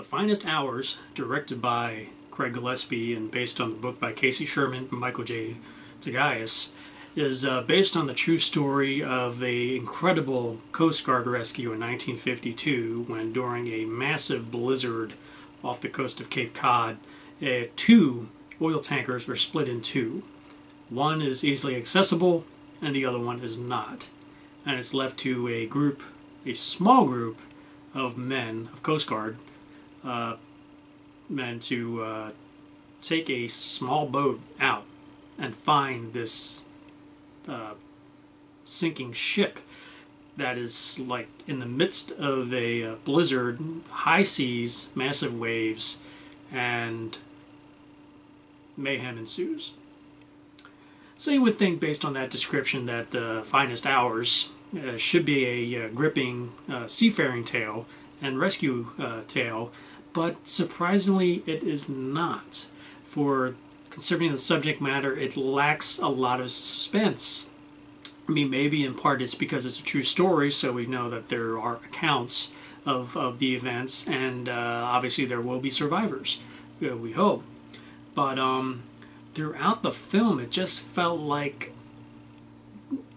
The Finest Hours, directed by Craig Gillespie and based on the book by Casey Sherman and Michael J. Zagayis, is based on the true story of an incredible Coast Guard rescue in 1952 when, during a massive blizzard off the coast of Cape Cod, two oil tankers were split in two. One is easily accessible and the other one is not. And it's left to a small group of men, of Coast Guard men, to take a small boat out and find this sinking ship that is like in the midst of a blizzard, high seas, massive waves, and mayhem ensues. So you would think, based on that description, that The Finest Hours should be a gripping seafaring tale and rescue tale, but surprisingly it is not. For considering the subject matter, it lacks a lot of suspense. I mean, maybe in part it's because it's a true story, so we know that there are accounts of the events, and obviously there will be survivors, we hope. But throughout the film, it just felt like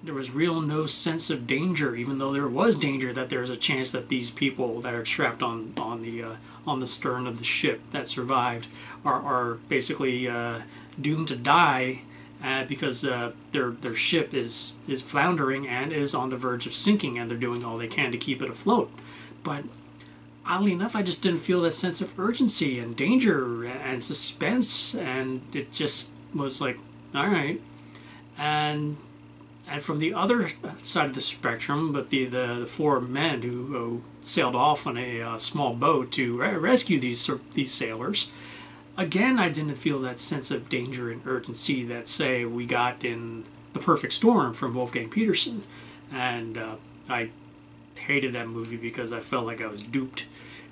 there was no sense of danger, even though there was danger, that there's a chance that these people that are trapped on the stern of the ship that survived are basically doomed to die because their ship is floundering and is on the verge of sinking, and they're doing all they can to keep it afloat. But oddly enough, I just didn't feel that sense of urgency and danger and suspense, and it just was like, all right. And from the other side of the spectrum, but the four men who sailed off on a small boat to rescue these sailors, again, I didn't feel that sense of danger and urgency that, say, we got in The Perfect Storm from Wolfgang Petersen. And I hated that movie because I felt like I was duped,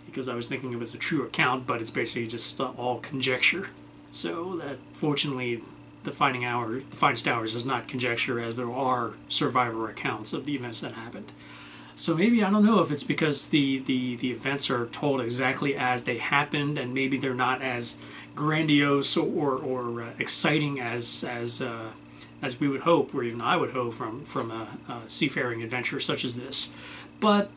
because I was thinking it was a true account, but it's basically just all conjecture. So that, fortunately, The Finest Hours is not conjecture, as there are survivor accounts of the events that happened. So maybe, I don't know if it's because the events are told exactly as they happened, and maybe they're not as grandiose or exciting as we would hope, or even I would hope from a seafaring adventure such as this. But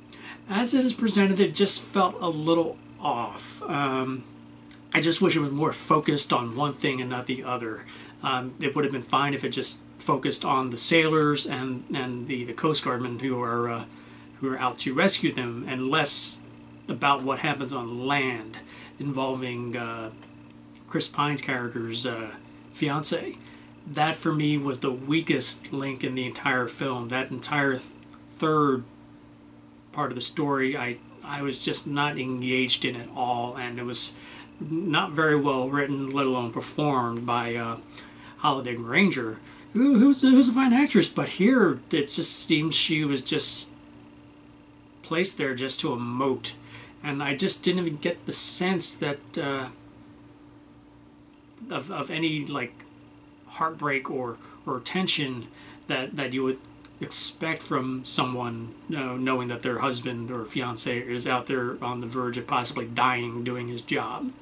as it is presented, it just felt a little off. I just wish it was more focused on one thing and not the other. It would have been fine if it just focused on the sailors and the Coast Guardmen who are out to rescue them, and less about what happens on land involving Chris Pine's character's fiance. That, for me, was the weakest link in the entire film. That entire third part of the story, I was just not engaged in at all, and it was not very well written, let alone performed by Holiday Granger, who's a fine actress. But here, it just seemed she was just placed there just to emote, and I just didn't even get the sense that of any like heartbreak or tension that you would expect from someone knowing that their husband or fiance is out there on the verge of possibly dying doing his job.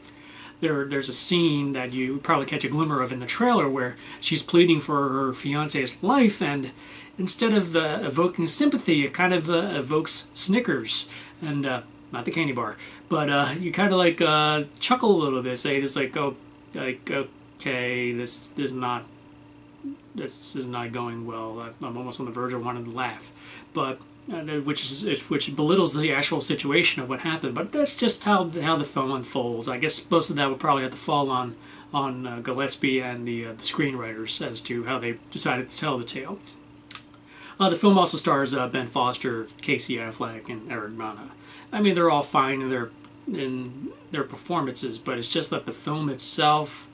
There's a scene that you probably catch a glimmer of in the trailer where she's pleading for her fiance's life, and instead of evoking sympathy, it kind of evokes Snickers, and not the candy bar, but you kind of like chuckle a little bit, say just like, oh, like, okay, this is not going well. I'm almost on the verge of wanting to laugh, but which belittles the actual situation of what happened. But that's just how the film unfolds. I guess most of that would probably have to fall on Gillespie and the screenwriters as to how they decided to tell the tale. The film also stars Ben Foster, Casey Affleck, and Eric Bana. I mean, they're all fine in their performances, but it's just that the film itself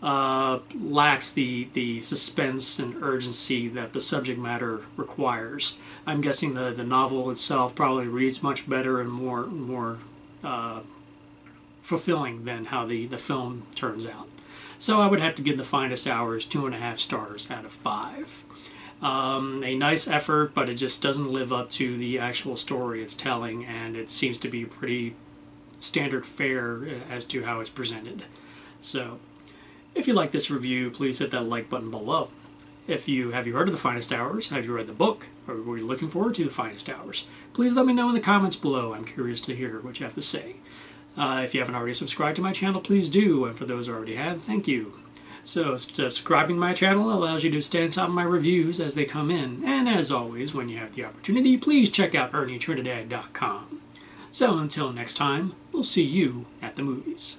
lacks the suspense and urgency that the subject matter requires. I'm guessing the novel itself probably reads much better and more fulfilling than how the film turns out. So I would have to give The Finest Hours 2.5 stars out of 5. A nice effort, but it just doesn't live up to the actual story it's telling, and it seems to be pretty standard fare as to how it's presented. So, if you like this review, please hit that like button below. Have you heard of The Finest Hours? Have you read the book? Or were you looking forward to The Finest Hours? Please let me know in the comments below. I'm curious to hear what you have to say. If you haven't already subscribed to my channel, please do. And for those who already have, thank you. So, subscribing to my channel allows you to stay on top of my reviews as they come in. And as always, when you have the opportunity, please check out ErnieTrinidad.com. So, until next time, we'll see you at the movies.